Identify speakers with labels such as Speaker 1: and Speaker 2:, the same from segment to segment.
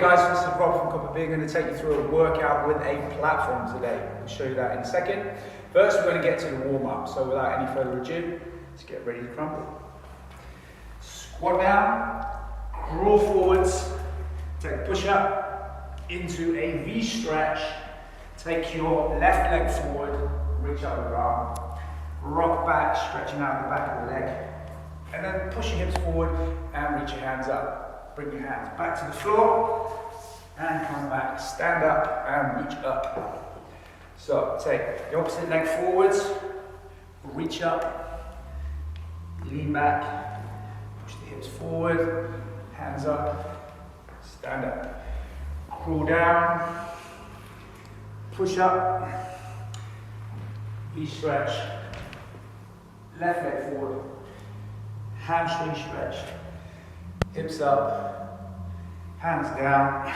Speaker 1: Okay guys, this is Rob from Copper. I'm going to take you through a workout with a platform today. I'll show you that in a second. First we're going to get to the warm-up, so without any further ado, let's get ready to crumble. Squat down, crawl forwards, take a push-up into a V-stretch, take your left leg forward, reach up your arm, rock back, stretching out the back of the leg, and then push your hips forward and reach your hands up. Bring your hands back to the floor and come back, stand up and reach up. So take the opposite leg forwards, reach up, lean back, push the hips forward, hands up, stand up, crawl down, push up, V-stretch, left leg forward, hamstring stretch, hips up, hands down,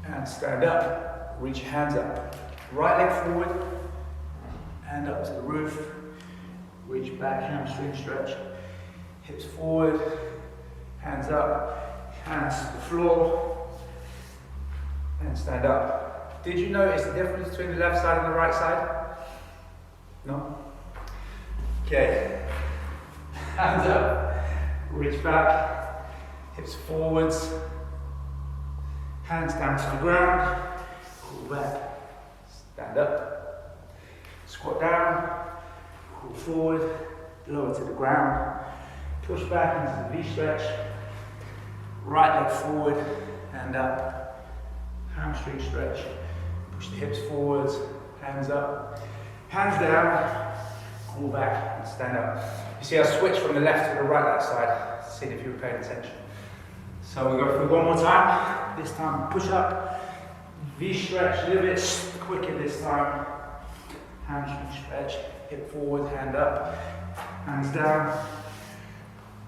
Speaker 1: and stand up, reach your hands up. Right leg forward, and up to the roof, reach back, hamstring stretch, hips forward, hands up, hands to the floor, and stand up. Did you notice the difference between the left side and the right side? No? Okay, hands up. Reach back, hips forwards, hands down to the ground, pull back, stand up, squat down, pull forward, lower to the ground, push back into the V-stretch, right leg forward, hand up, hamstring stretch, push the hips forwards, hands up, hands down, pull back and stand up. You see I switch from the left to the right that side, see if you were paying attention. So we'll go through one more time. This time push up, V-stretch, a little bit quicker this time. Hamstring stretch, hip forward, hand up, hands down.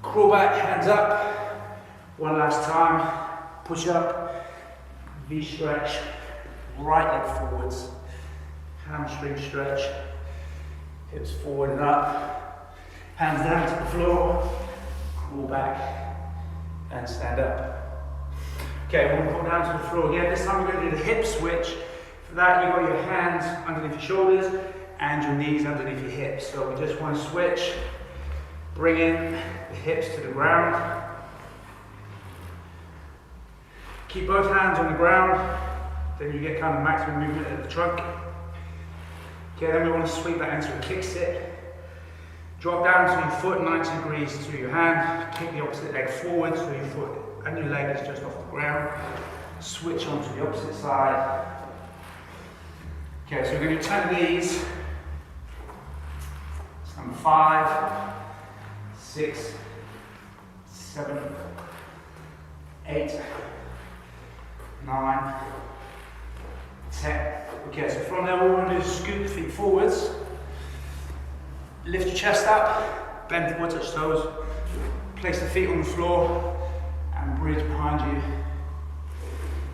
Speaker 1: Crawl back, hands up. One last time, push up, V-stretch, right leg forwards, hamstring stretch, hips forward and up. Hands down to the floor, crawl back, and stand up. Okay, we're going to pull down to the floor again. This time we're going to do the hip switch. For that, you've got your hands underneath your shoulders and your knees underneath your hips. So we just want to switch, bring in the hips to the ground. Keep both hands on the ground, then you get kind of maximum movement at the trunk. Okay, then we want to sweep that into a kick sit. Drop down to your foot 90 degrees to your hand, kick the opposite leg forward so your foot and your leg is just off the ground. Switch onto the opposite side. Okay, so we're going to do 10 of these. It's number 5, 6, 7, 8, 9, 10. Okay, so from there what we're going to do is scoot the feet forwards. Lift your chest up, bend forward, touch toes, place the feet on the floor and bridge behind you.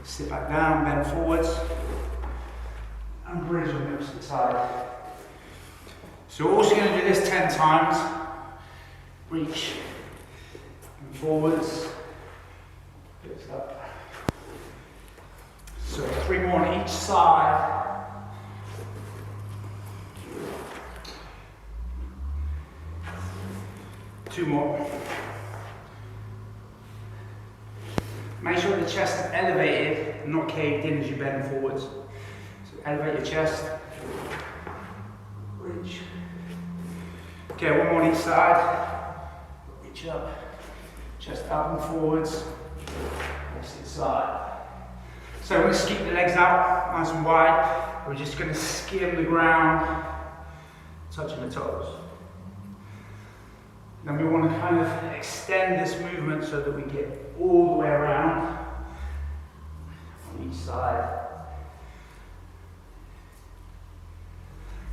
Speaker 1: Sit back down, bend forwards and bridge on the opposite side. So we're also going to do this 10 times. Reach and forwards, lift up. So 3 more on each side. Two more. Make sure the chest is elevated, not caved in as you bend forwards. So elevate your chest. Reach. Okay, one more on each side. Reach up. Chest up and forwards. Opposite side. So we're going to keep the legs out, nice and wide. We're just going to skim the ground, touching the toes. Then we want to kind of extend this movement so that we get all the way around on each side.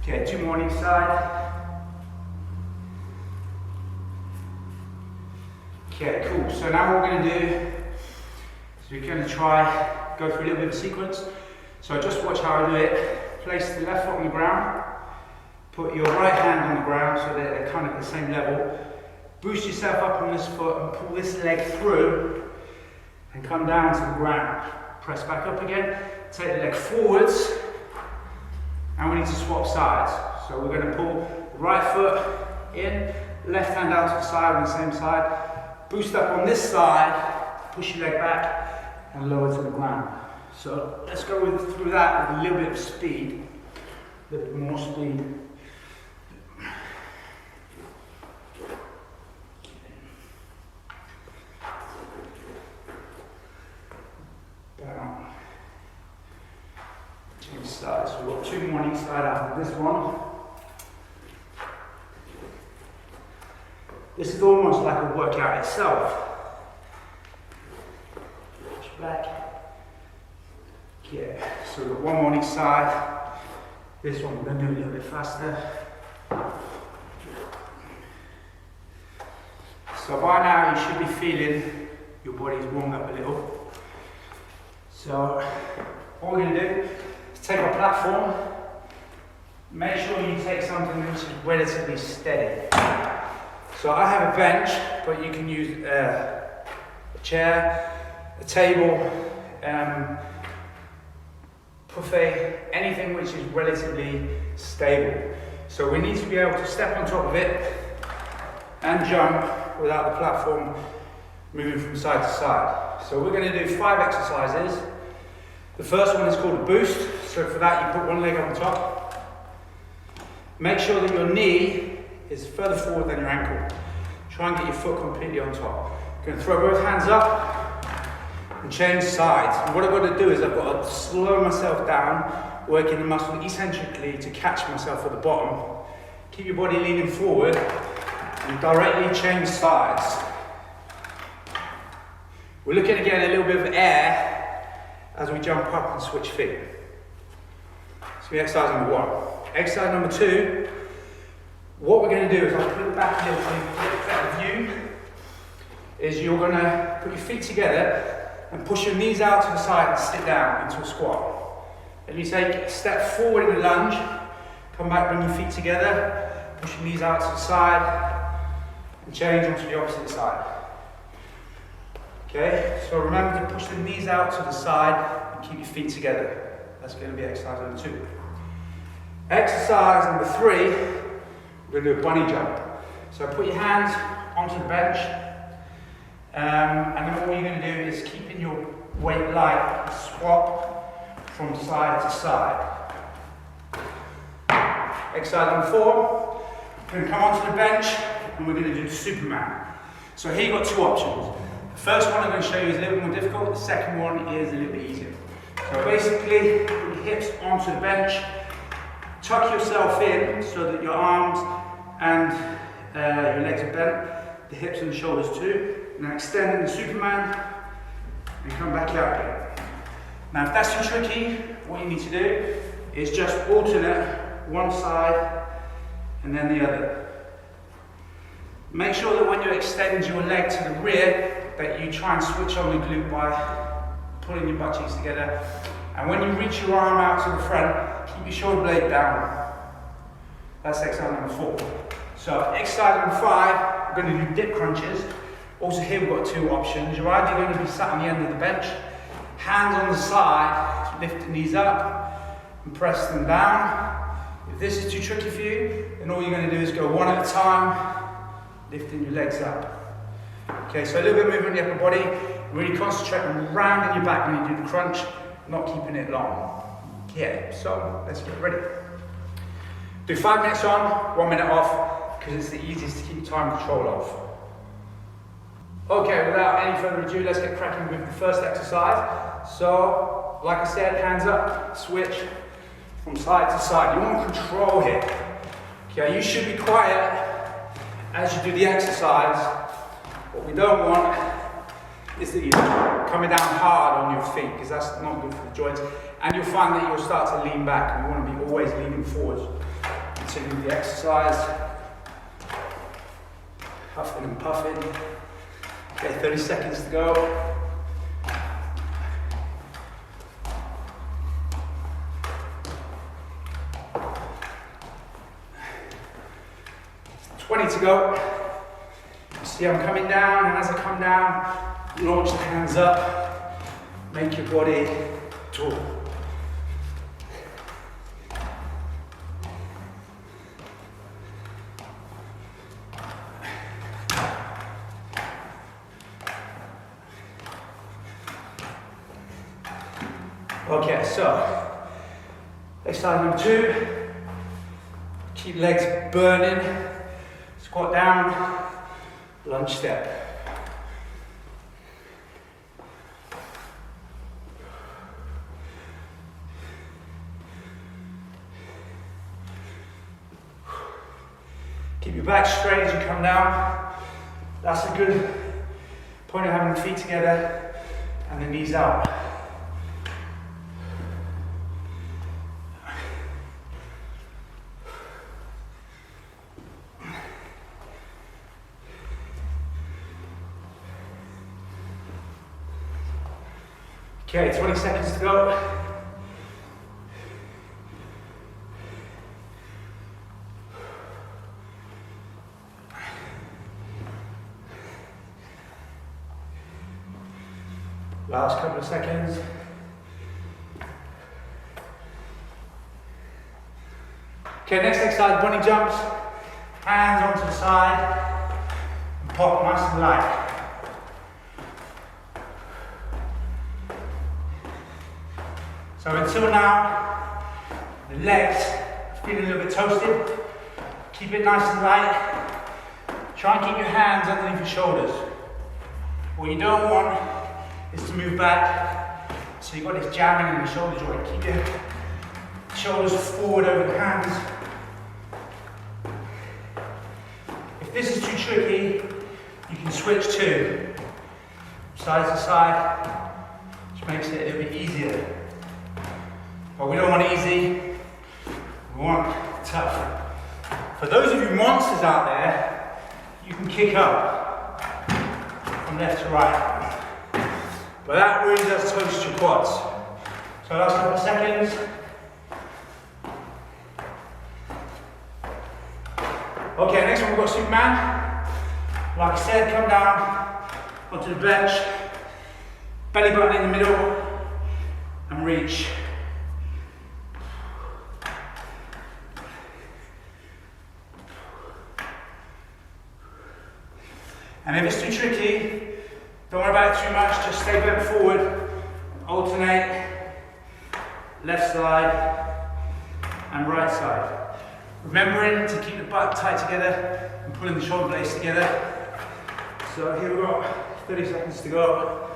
Speaker 1: Okay, 2 more on each side. Okay, cool. So now what we're going to do is we're going to go through a little bit of a sequence. So just watch how I do it. Place the left foot on the ground. Put your right hand on the ground so that they're kind of at the same level. Boost yourself up on this foot and pull this leg through and come down to the ground. Press back up again, take the leg forwards, and we need to swap sides. So we're going to pull the right foot in, left hand out to the side on the same side, boost up on this side, push your leg back, and lower to the ground. So let's go through that with a little bit of speed, a little bit more speed. Down. Change sides. So we've got 2 more on each side after this one. This is almost like a workout itself. Push back. Yeah, so we've got 1 more on each side. This one we're going to do a little bit faster. So by now you should be feeling your body's warmed up a little. So what we're going to do is take our platform, make sure you take something which is relatively steady. So I have a bench, but you can use a chair, a table, buffet, anything which is relatively stable. So we need to be able to step on top of it and jump without the platform moving from side to side. So we're going to do 5 exercises. The first one is called a boost. So for that you put one leg on top. Make sure that your knee is further forward than your ankle. Try and get your foot completely on top. You're going to throw both hands up and change sides. And what I've got to do is I've got to slow myself down, working the muscle eccentrically to catch myself at the bottom. Keep your body leaning forward and directly change sides. We're looking at getting a little bit of air as we jump up and switch feet. So exercise number 1. Exercise number 2, what we're going to do is I'll put it back a little bit for a better view, is you're going to put your feet together and push your knees out to the side and sit down into a squat. And you take a step forward in the lunge, come back, bring your feet together, push your knees out to the side, and change onto the opposite side. Okay, so remember to push the knees out to the side and keep your feet together. That's going to be exercise number 2. Exercise number 3, we're going to do a bunny jump. So put your hands onto the bench, and then all you're going to do is keeping your weight light, swap from side to side. Exercise number 4, we're going to come onto the bench and we're going to do Superman. So here you've got 2 options. The first one I'm going to show you is a little bit more difficult, the second one is a little bit easier. So basically, put your hips onto the bench, tuck yourself in so that your arms and your legs are bent, the hips and the shoulders too. Now extend in the Superman and come back out again. Now if that's too tricky, what you need to do is just alternate one side and then the other. Make sure that when you extend your leg to the rear, that you try and switch on the glute by pulling your butt cheeks together. And when you reach your arm out to the front, keep your shoulder blade down. That's exercise number 4. So exercise number 5, we're going to do dip crunches. Also here we've got 2 options. You're either going to be sat on the end of the bench, hands on the side, lift the knees up and press them down. If this is too tricky for you, then all you're going to do is go one at a time, lifting your legs up. Okay, so a little bit of movement in the upper body. Really concentrate on rounding your back when you do the crunch, not keeping it long. Okay, so let's get ready. Do 5 minutes on, 1 minute off, because it's the easiest to keep time control of. Okay, without any further ado, let's get cracking with the first exercise. So, like I said, hands up, switch from side to side. You want control here. Okay, you should be quiet as you do the exercise. What we don't want is that you're coming down hard on your feet, because that's not good for the joints. And you'll find that you'll start to lean back, and you want to be always leaning forward. Continue the exercise. Huffing and puffing. Okay, 30 seconds to go. To go. You see I'm coming down, and as I come down, Launch the hands up, make your body tall. Okay, so exercise number 2. Keep legs burning. Squat down, lunge step. Keep your back straight as you come down. That's a good point of having the feet together and the knees out. Okay, 20 seconds to go. Last couple of seconds. Okay, next exercise, bunny jumps. Hands onto the side. And pop nice and light. So until now, the legs are feeling a little bit toasted. Keep it nice and light. Try and keep your hands underneath your shoulders. What you don't want is to move back, so you've got this jamming in the shoulder joint. Keep your shoulders forward over the hands. If this is too tricky, you can switch to side to side, which makes it a little bit easier. But we don't want it easy, we want tough. For those of you monsters out there, you can kick up from left to right. But that really does toast your quads. So last couple of seconds. Okay, next one we've got Superman. Like I said, come down onto the bench, belly button in the middle, and reach. And if it's too tricky, don't worry about it too much, just stay bent forward, alternate, left side and right side. Remembering to keep the butt tight together and pulling the shoulder blades together. So here we've got 30 seconds to go.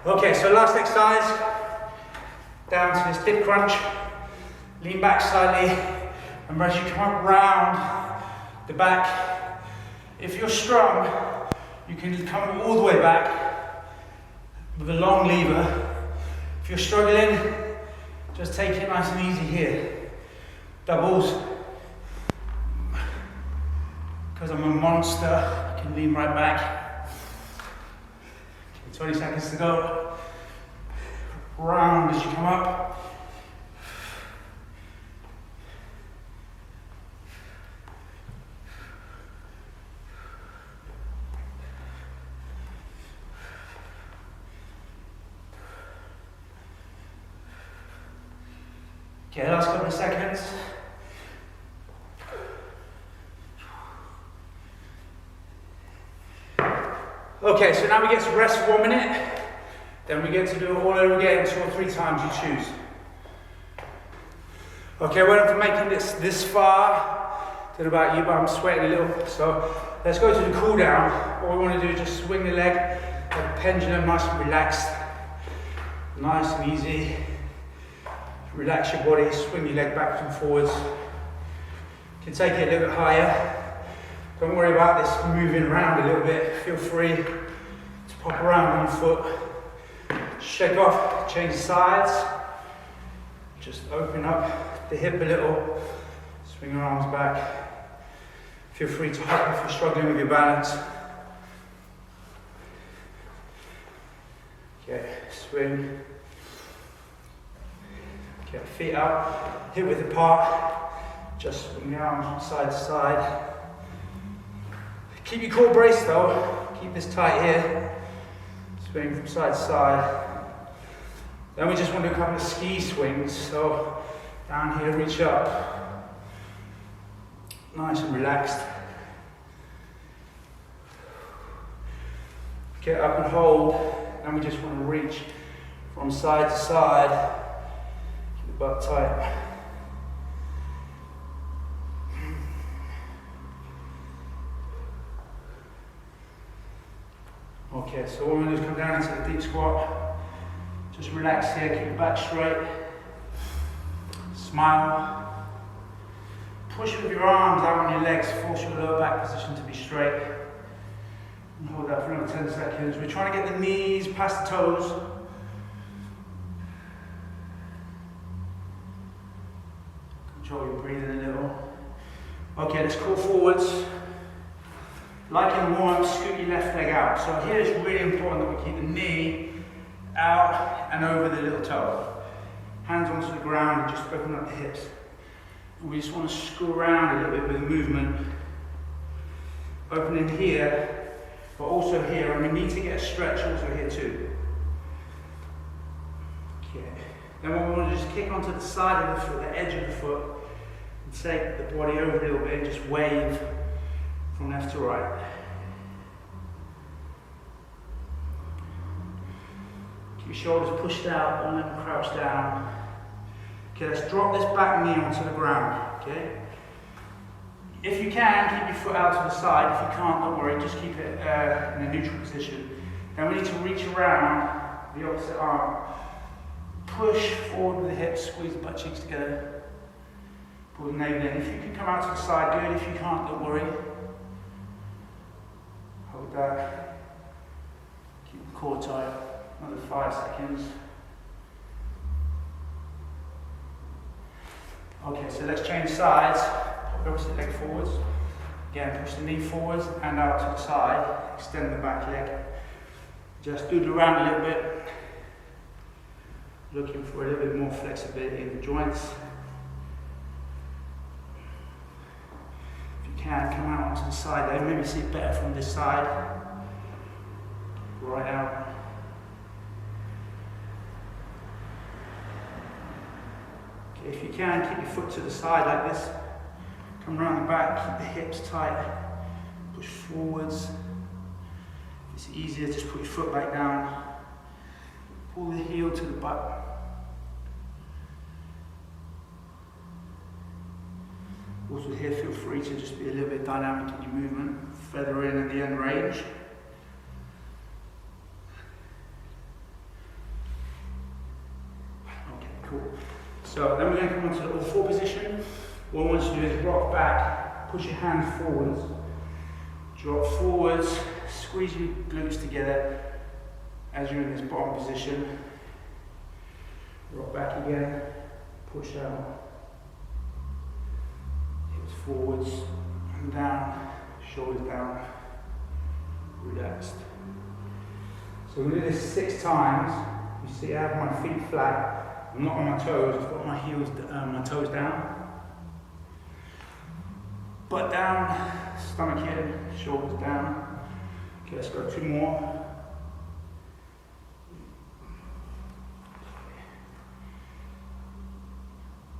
Speaker 1: Okay, so last exercise, down to this dip crunch, lean back slightly, and as you come up round the back, if you're strong, you can come all the way back with a long lever. If you're struggling, just take it nice and easy here. Doubles, because I'm a monster, I can lean right back. 20 seconds to go. Round as you come up. Okay, last couple of seconds. Okay, so now we get to rest for 1 minute, then we get to do it all over again 2 or 3 times you choose. Okay, well done for making this far. Don't know about you, but I'm sweating a little. So let's go to the cool down. What we want to do is just swing the leg like a pendulum, nice and relaxed. Nice and easy. Relax your body, swing your leg backwards and forwards. You can take it a little bit higher. Don't worry about this moving around a little bit. Feel free to pop around on your foot. Shake off, change sides. Just open up the hip a little. Swing your arms back. Feel free to hop if you're struggling with your balance. swing. Okay, feet up, hip width apart, just swing the arms side to side. Keep your core braced though, keep this tight here. Swing from side to side. Then we just want to do a couple of ski swings, so down here, reach up. Nice and relaxed. Get up and hold. Then we just want to reach from side to side. Keep the butt tight. Okay, so what we're going to do is come down into the deep squat. Just relax here, keep your back straight. Smile. Push with your arms out on your legs, force your lower back position to be straight. And hold that for another 10 seconds. We're trying to get the knees past the toes. Control your breathing a little. Okay, let's crawl forwards. Like in warm-up, scoot your left leg out. So here it's really important that we keep the knee out and over the little toe. Hands onto the ground and just open up the hips. And we just want to screw around a little bit with the movement. Opening here, but also here. And we need to get a stretch also here too. Okay. Then what we want to just kick onto the side of the foot, the edge of the foot, and take the body over a little bit and just wave from left to right. Keep your shoulders pushed out, don't let them crouch down. Okay, let's drop this back knee onto the ground, okay? If you can, keep your foot out to the side. If you can't, don't worry, just keep it in a neutral position. Then we need to reach around the opposite arm. Push forward with the hips, squeeze the butt cheeks together. Pull the navel in. If you can come out to the side, good. If you can't, don't worry. Hold that. Keep the core tight. Another 5 seconds. Okay, so let's change sides. Pop the opposite leg forwards. Again, push the knee forwards and out to the side. Extend the back leg. Just doodle around a little bit. Looking for a little bit more flexibility in the joints. If you can, come out onto the side there. Maybe see it better from this side. Right out. Okay, if you can, keep your foot to the side like this. Come around the back, keep the hips tight. Push forwards. If it's easier, just put your foot back down. Pull the heel to the butt. Also here, feel free to just be a little bit dynamic in your movement. Feather in at the end range. Okay, cool. So then we're going to come onto the all-four position. What I want you to do is rock back, push your hands forwards, drop forwards, squeeze your glutes together as you're in this bottom position. Rock back again, push out, hips forwards and down, shoulders down, relaxed. So we do this 6 times. You see I have my feet flat, I'm not on my toes, I've got my heels, my toes down. Butt down, stomach in, shoulders down. Okay, let's go 2 more.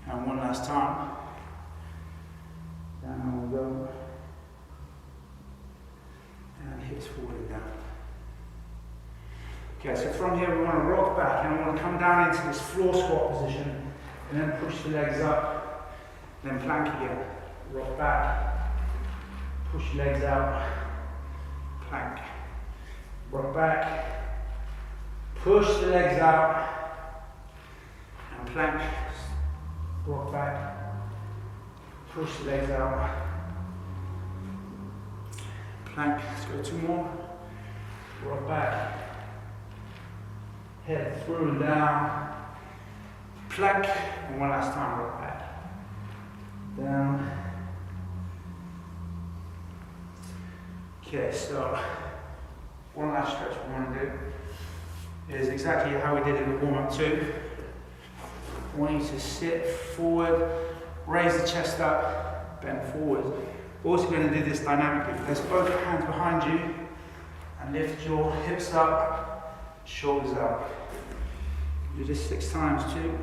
Speaker 1: And one last time. Down we go. And hips forward and down. Okay, so from here we want to rock back and we want to come down into this floor squat position and then push the legs up, then plank again. Rock back, push your legs out, plank. Rock back, push the legs out, and plank. Rock back, push the legs out, plank. Let's go 2 more. Rock back, head through and down, plank, and one last time, rock back, down. Okay, so one last stretch we want to do is exactly how we did in the warm-up too. I want you to sit forward, raise the chest up, bend forward. We're also going to do this dynamically. Place both hands behind you and lift your hips up, shoulders up. Do this 6 times too.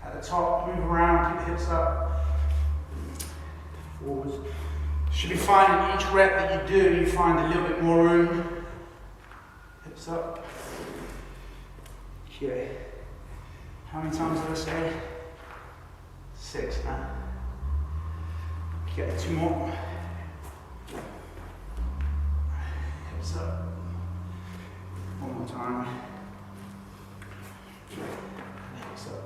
Speaker 1: At the top, move around, keep the hips up, forwards. Should be fine in each rep that you do, you find a little bit more room. Hips up. Okay. How many times did I say? 6 now. Okay, 2 more. Hips up. 1 more time. Hips up.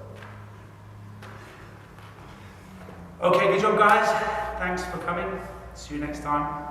Speaker 1: Okay, good job guys. Thanks for coming. See you next time.